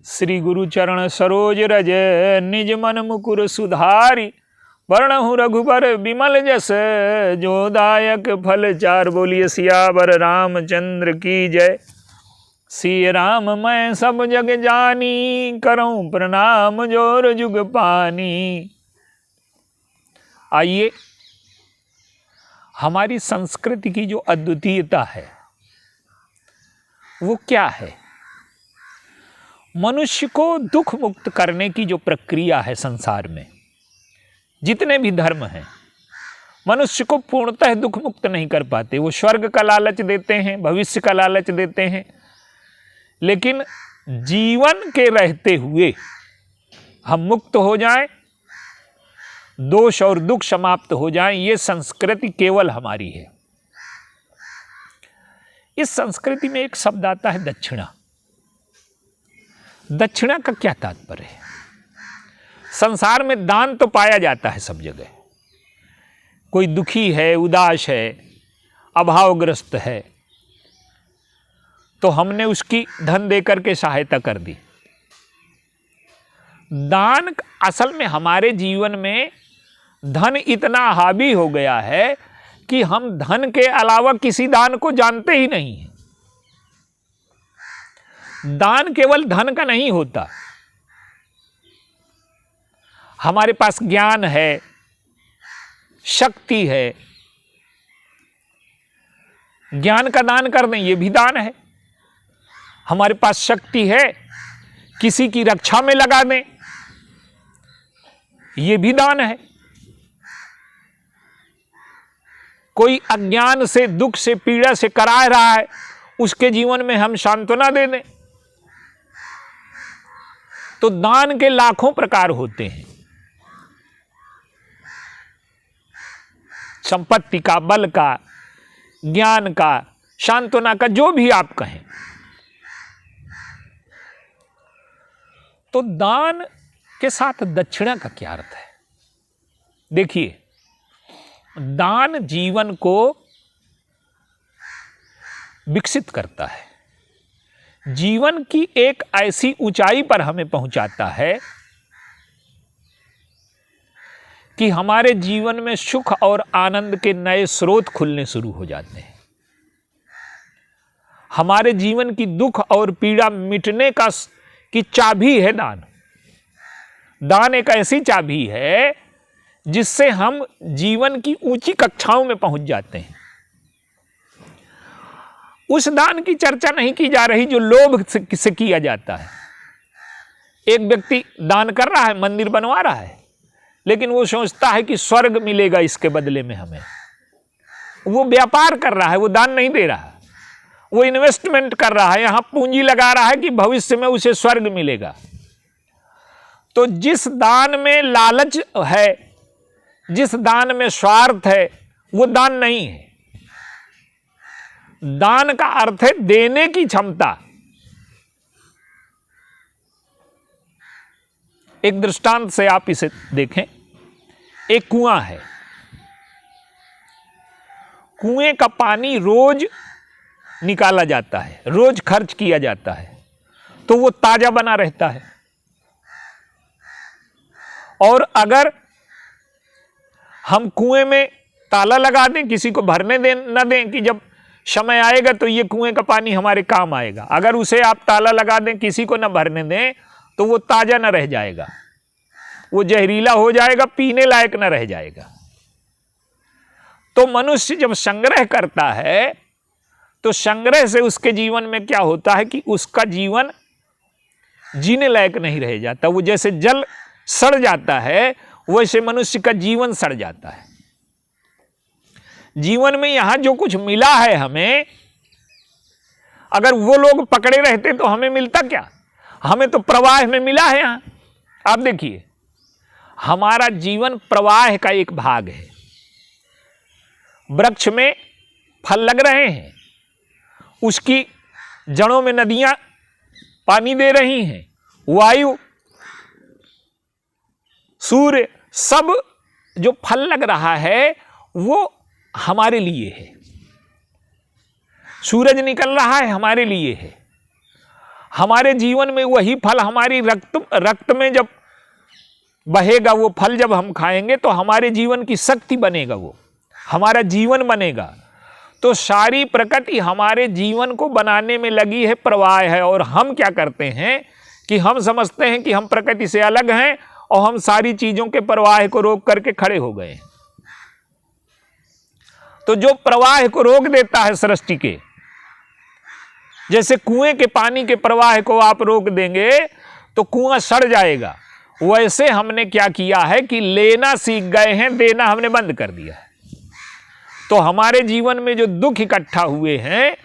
श्री गुरु चरण सरोज रज निज मन मुकुर सुधारी। वर्णहु रघुबर विमल जस जो दायक फल चार। बोलिए सियावर रामचंद्र की जय। सिय राम मैं सब जग जानी, करऊं प्रणाम जोर जुग पानी। आइए, हमारी संस्कृति की जो अद्वितीयता है वो क्या है? मनुष्य को दुख मुक्त करने की जो प्रक्रिया है संसार में, जितने भी धर्म हैं, मनुष्य को पूर्णतः दुख मुक्त नहीं कर पाते। वो स्वर्ग का लालच देते हैं, भविष्य का लालच देते हैं, लेकिन जीवन के रहते हुए हम मुक्त हो जाएं, दोष और दुख समाप्त हो जाएं, ये संस्कृति केवल हमारी है। इस संस्कृति में एक शब्द आता है दक्षिणा। दक्षिणा का क्या तात्पर्य है? संसार में दान तो पाया जाता है सब जगह। कोई दुखी है, उदास है, अभावग्रस्त है, तो हमने उसकी धन देकर के सहायता कर दी। दान असल में हमारे जीवन में धन इतना हावी हो गया है कि हम धन के अलावा किसी दान को जानते ही नहीं हैं। दान केवल धन का नहीं होता। हमारे पास ज्ञान है, शक्ति है, ज्ञान का दान कर दें, ये भी दान है। हमारे पास शक्ति है, किसी की रक्षा में लगा दें, ये भी दान है। कोई अज्ञान से, दुख से, पीड़ा से करा रहा है, उसके जीवन में हम सांत्वना दे दें, तो दान के लाखों प्रकार होते हैं। संपत्ति का, बल का, ज्ञान का, सांत्वना का, जो भी आप कहें। तो दान के साथ दक्षिणा का क्या अर्थ है? देखिए, दान जीवन को विकसित करता है, जीवन की एक ऐसी ऊंचाई पर हमें पहुंचाता है कि हमारे जीवन में सुख और आनंद के नए स्रोत खुलने शुरू हो जाते हैं। हमारे जीवन की दुख और पीड़ा मिटने की चाबी है दान। दान एक ऐसी चाबी है जिससे हम जीवन की ऊंची कक्षाओं में पहुंच जाते हैं। उस दान की चर्चा नहीं की जा रही जो लोभ से किया जाता है। एक व्यक्ति दान कर रहा है, मंदिर बनवा रहा है, लेकिन वो सोचता है कि स्वर्ग मिलेगा इसके बदले में हमें। वो व्यापार कर रहा है, वो दान नहीं दे रहा। वो इन्वेस्टमेंट कर रहा है, यहां पूंजी लगा रहा है कि भविष्य में उसे स्वर्ग मिलेगा। तो जिस दान में लालच है, जिस दान में स्वार्थ है, वो दान नहीं है। दान का अर्थ है देने की क्षमता। एक दृष्टांत से आप इसे देखें। एक कुआं है, कुएं का पानी रोज निकाला जाता है, रोज खर्च किया जाता है, तो वो ताजा बना रहता है। और अगर हम कुएं में ताला लगा दें, किसी को भरने दें न दें कि जब समय आएगा तो ये कुएं का पानी हमारे काम आएगा, अगर उसे आप ताला लगा दें, किसी को न भरने दें, तो वो ताजा न रह जाएगा, वो जहरीला हो जाएगा, पीने लायक न रह जाएगा। तो मनुष्य जब संग्रह करता है तो संग्रह से उसके जीवन में क्या होता है कि उसका जीवन जीने लायक नहीं रह जाता। वो जैसे जल सड़ जाता है, वैसे मनुष्य का जीवन सड़ जाता है। जीवन में यहां जो कुछ मिला है हमें, अगर वो लोग पकड़े रहते तो हमें मिलता क्या? हमें तो प्रवाह में मिला है। यहां आप देखिए, हमारा जीवन प्रवाह का एक भाग है। वृक्ष में फल लग रहे हैं, उसकी जड़ों में नदियां पानी दे रही हैं, वायु, सूर्य, सब जो फल लग रहा है वो हमारे लिए है। सूरज निकल रहा है, हमारे लिए है। हमारे जीवन में वही फल हमारी रक्त में जब बहेगा, वो फल जब हम खाएंगे तो हमारे जीवन की शक्ति बनेगा, वो हमारा जीवन बनेगा। तो सारी प्रकृति हमारे जीवन को बनाने में लगी है, प्रवाह है। और हम क्या करते हैं कि हम समझते हैं कि हम प्रकृति से अलग हैं और हम सारी चीजों के प्रवाह को रोक करके खड़े हो गए। तो जो प्रवाह को रोक देता है सृष्टि के, जैसे कुएं के पानी के प्रवाह को आप रोक देंगे तो कुआं सड़ जाएगा, वैसे हमने क्या किया है कि लेना सीख गए हैं, देना हमने बंद कर दिया है। तो हमारे जीवन में जो दुख इकट्ठा हुए हैं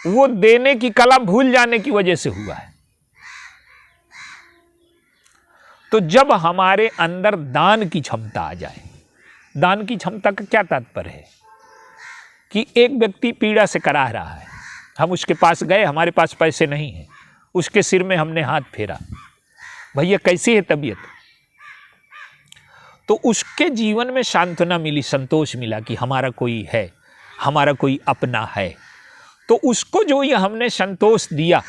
वो देने की कला भूल जाने की वजह से हुआ है। तो जब हमारे अंदर दान की क्षमता आ जाए, दान की क्षमता का क्या तात्पर्य है कि एक व्यक्ति पीड़ा से कराह रहा है, हम उसके पास गए, हमारे पास पैसे नहीं हैं, उसके सिर में हमने हाथ फेरा, भैया कैसी है तबीयत, तो उसके जीवन में सांत्वना मिली, संतोष मिला कि हमारा कोई है, हमारा कोई अपना है। तो उसको जो ये हमने संतोष दिया,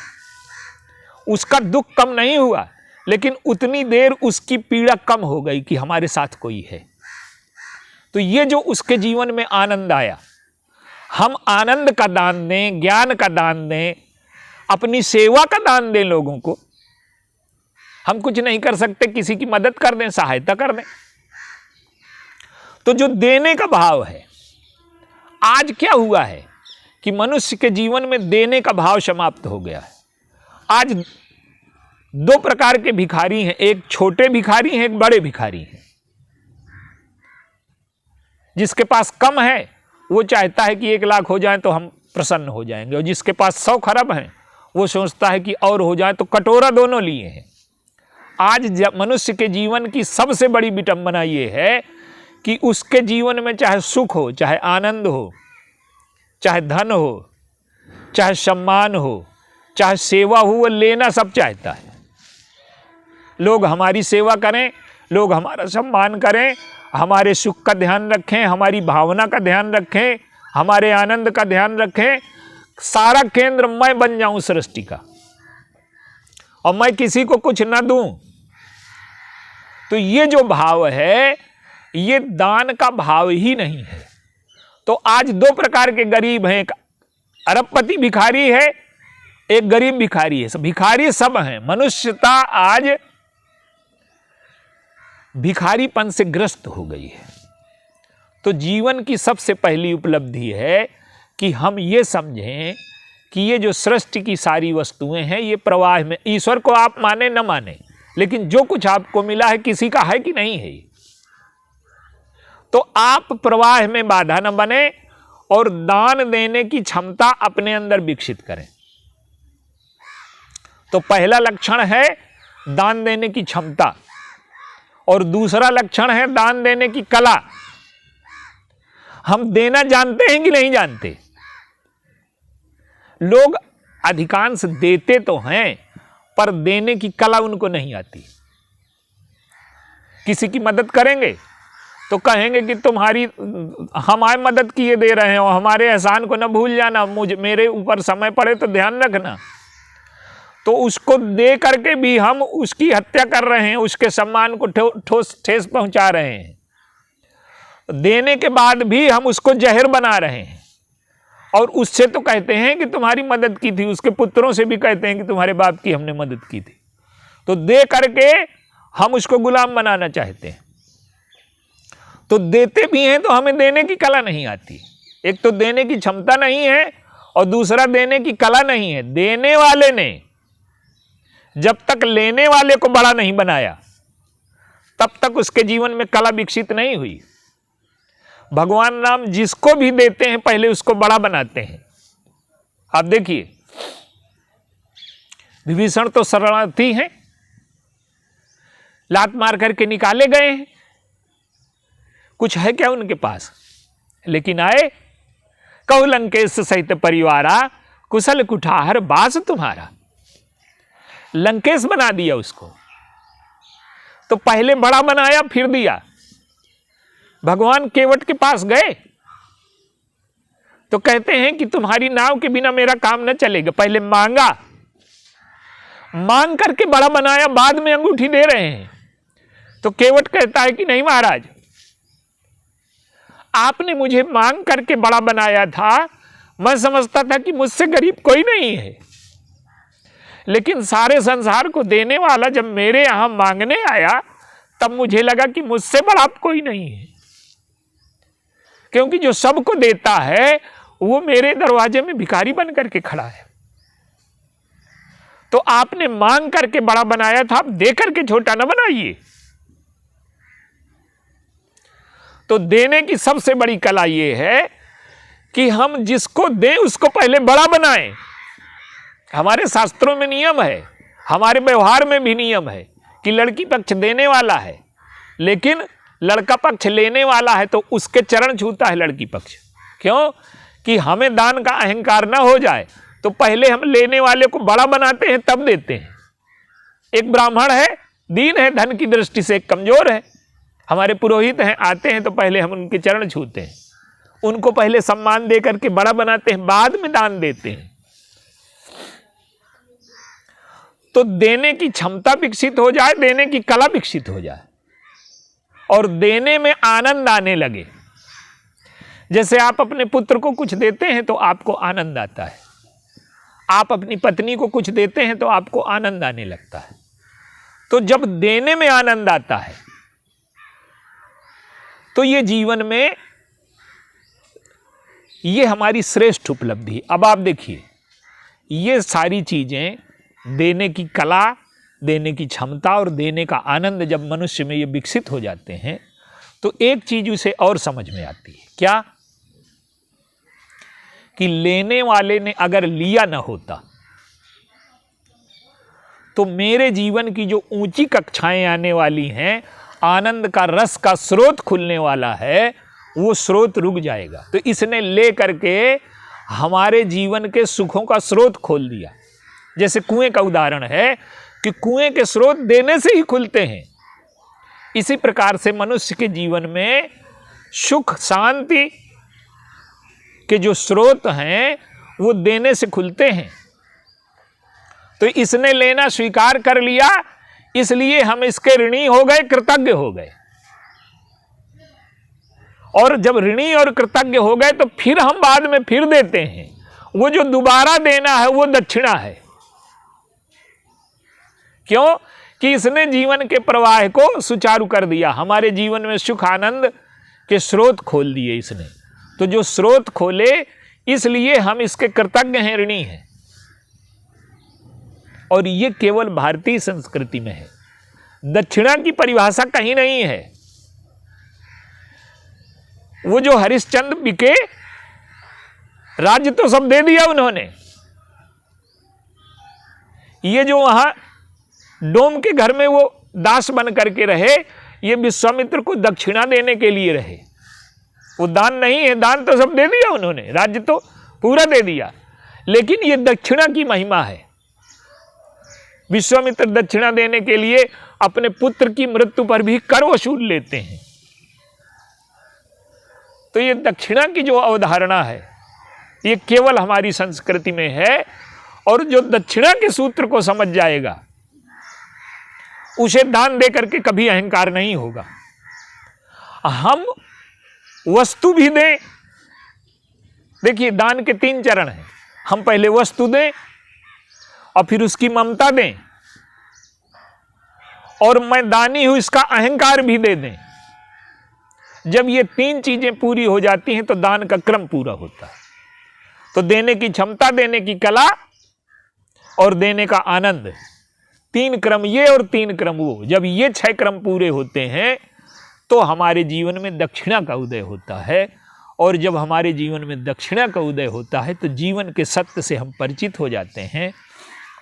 उसका दुख कम नहीं हुआ, लेकिन उतनी देर उसकी पीड़ा कम हो गई कि हमारे साथ कोई है। तो ये जो उसके जीवन में आनंद आया, हम आनंद का दान दें, ज्ञान का दान दें, अपनी सेवा का दान दें लोगों को। हम कुछ नहीं कर सकते, किसी की मदद कर दें, सहायता कर दें। तो जो देने का भाव है, आज क्या हुआ है कि मनुष्य के जीवन में देने का भाव समाप्त हो गया है। आज दो प्रकार के भिखारी हैं, एक छोटे भिखारी हैं, एक बड़े भिखारी हैं। जिसके पास कम है वो चाहता है कि 1 लाख हो जाए तो हम प्रसन्न हो जाएंगे, और जिसके पास 100 खरब हैं वो सोचता है कि और हो जाए, तो कटोरा दोनों लिए हैं। आज मनुष्य के जीवन की सबसे बड़ी विडंबना ये है कि उसके जीवन में चाहे सुख हो, चाहे आनंद हो, चाहे धन हो, चाहे सम्मान हो, चाहे सेवा हो, वो लेना सब चाहता है। लोग हमारी सेवा करें, लोग हमारा सम्मान करें, हमारे सुख का ध्यान रखें, हमारी भावना का ध्यान रखें, हमारे आनंद का ध्यान रखें। सारा केंद्र मैं बन जाऊं सृष्टि का, और मैं किसी को कुछ न दूं। तो ये जो भाव है, ये दान का भाव ही नहीं है। तो आज 2 प्रकार के गरीब हैं, एक अरबपति भिखारी है, एक गरीब भिखारी है। भिखारी सब हैं। मनुष्यता आज भिखारीपन से ग्रस्त हो गई है। तो जीवन की सबसे पहली उपलब्धि है कि हम ये समझें कि ये जो सृष्टि की सारी वस्तुएं हैं, ये प्रवाह में, ईश्वर को आप माने न माने, लेकिन जो कुछ आपको मिला है किसी का है कि नहीं है। तो आप प्रवाह में बाधा न बने और दान देने की क्षमता अपने अंदर विकसित करें। तो पहला लक्षण है दान देने की क्षमता, और दूसरा लक्षण है दान देने की कला। हम देना जानते हैं कि नहीं जानते? लोग अधिकांश देते तो हैं, पर देने की कला उनको नहीं आती। किसी की मदद करेंगे तो कहेंगे कि तुम्हारी हमारी मदद किए दे रहे हैं और हमारे एहसान को न भूल जाना, मेरे ऊपर समय पड़े तो ध्यान रखना। तो उसको दे करके भी हम उसकी हत्या कर रहे हैं, उसके सम्मान को ठेस पहुंचा रहे हैं। देने के बाद भी हम उसको जहर बना रहे हैं, और उससे तो कहते हैं कि तुम्हारी मदद की थी, उसके पुत्रों से भी कहते हैं कि तुम्हारे बाप की हमने मदद की थी। तो दे करके हम उसको गुलाम बनाना चाहते हैं। तो देते भी हैं तो हमें देने की कला नहीं आती। एक तो देने की क्षमता नहीं है, और दूसरा देने की कला नहीं है। देने वाले ने जब तक लेने वाले को बड़ा नहीं बनाया, तब तक उसके जीवन में कला विकसित नहीं हुई। भगवान राम जिसको भी देते हैं पहले उसको बड़ा बनाते हैं। आप देखिए, विभीषण तो शरणार्थी हैं, लात मार करके निकाले गए हैं, कुछ है क्या उनके पास? लेकिन आए, कहु लंकेश सहित परिवारा, कुशल कुठार बास तुम्हारा। लंकेश बना दिया उसको। तो पहले बड़ा बनाया फिर दिया। भगवान केवट के पास गए तो कहते हैं कि तुम्हारी नाव के बिना मेरा काम न चलेगा। पहले मांगा, मांग करके बड़ा बनाया, बाद में अंगूठी दे रहे हैं। तो केवट कहता है कि नहीं महाराज, आपने मुझे मांग करके बड़ा बनाया था, मैं समझता था कि मुझसे गरीब कोई नहीं है, लेकिन सारे संसार को देने वाला जब मेरे यहां मांगने आया तब मुझे लगा कि मुझसे बड़ा कोई नहीं है, क्योंकि जो सबको देता है वो मेरे दरवाजे में भिखारी बन करके खड़ा है। तो आपने मांग करके बड़ा बनाया था, आप दे करके छोटा ना बनाइए। तो देने की सबसे बड़ी कला ये है कि हम जिसको दें उसको पहले बड़ा बनाएं। हमारे शास्त्रों में नियम है, हमारे व्यवहार में भी नियम है कि लड़की पक्ष देने वाला है, लेकिन लड़का पक्ष लेने वाला है तो उसके चरण छूता है लड़की पक्ष। क्यों? कि हमें दान का अहंकार ना हो जाए, तो पहले हम लेने वाले को बड़ा बनाते हैं तब देते हैं। एक ब्राह्मण है, दीन है, धन की दृष्टि से कमजोर है, हमारे पुरोहित हैं, आते हैं तो पहले हम उनके चरण छूते हैं, उनको पहले सम्मान दे करके बड़ा बनाते हैं, बाद में दान देते हैं। तो देने की क्षमता विकसित हो जाए, देने की कला विकसित हो जाए और देने में आनंद आने लगे। जैसे आप अपने पुत्र को कुछ देते हैं तो आपको आनंद आता है, आप अपनी पत्नी को कुछ देते हैं तो आपको आनंद आने लगता है। तो जब देने में आनंद आता है तो ये जीवन में ये हमारी श्रेष्ठ उपलब्धि। अब आप देखिए, ये सारी चीजें, देने की कला, देने की क्षमता और देने का आनंद जब मनुष्य में ये विकसित हो जाते हैं तो एक चीज उसे और समझ में आती है। क्या? कि लेने वाले ने अगर लिया न होता तो मेरे जीवन की जो ऊंची कक्षाएं आने वाली हैं, आनंद का रस का स्रोत खुलने वाला है, वो स्रोत रुक जाएगा। तो इसने ले करके हमारे जीवन के सुखों का स्रोत खोल दिया। जैसे कुएं का उदाहरण है कि कुएं के स्रोत देने से ही खुलते हैं। इसी प्रकार से मनुष्य के जीवन में सुख शांति के जो स्रोत हैं वो देने से खुलते हैं। तो इसने लेना स्वीकार कर लिया, इसलिए हम इसके ऋणी हो गए, कृतज्ञ हो गए। और जब ऋणी और कृतज्ञ हो गए तो फिर हम बाद में फिर देते हैं। वो जो दोबारा देना है वो दक्षिणा है। क्यों? कि इसने जीवन के प्रवाह को सुचारू कर दिया, हमारे जीवन में सुख आनंद के स्रोत खोल दिए इसने। तो जो स्रोत खोले, इसलिए हम इसके कृतज्ञ हैं, ऋणी हैं। और ये केवल भारतीय संस्कृति में है, दक्षिणा की परिभाषा कहीं नहीं है। वो जो हरिश्चंद्र बिके, राज्य तो सब दे दिया उन्होंने। ये जो वहां डोम के घर में वो दास बन करके रहे, ये विश्वामित्र को दक्षिणा देने के लिए रहे। वो दान नहीं है, दान तो सब दे दिया उन्होंने, राज्य तो पूरा दे दिया, लेकिन ये दक्षिणा की महिमा है। विश्वामित्र दक्षिणा देने के लिए अपने पुत्र की मृत्यु पर भी कर वसूल लेते हैं। तो ये दक्षिणा की जो अवधारणा है ये केवल हमारी संस्कृति में है। और जो दक्षिणा के सूत्र को समझ जाएगा उसे दान दे करके कभी अहंकार नहीं होगा। हम वस्तु भी दें, देखिए दान के 3 चरण हैं। हम पहले वस्तु दें और फिर उसकी ममता दें, और मैं दानी हूं इसका अहंकार भी दे दें। जब ये 3 चीजें पूरी हो जाती हैं तो दान का क्रम पूरा होता है। तो देने की क्षमता, देने की कला और देने का आनंद, 3 क्रम ये और 3 क्रम वो। जब ये 6 क्रम पूरे होते हैं तो हमारे जीवन में दक्षिणा का उदय होता है। और जब हमारे जीवन में दक्षिणा का उदय होता है तो जीवन के सत्य से हम परिचित हो जाते हैं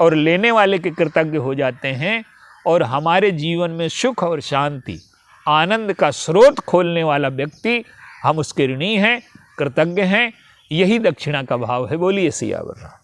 और लेने वाले के कृतज्ञ हो जाते हैं। और हमारे जीवन में सुख और शांति, आनंद का स्रोत खोलने वाला व्यक्ति, हम उसके ऋणी हैं, कृतज्ञ हैं। यही दक्षिणा का भाव है। बोलिए सियावर राम।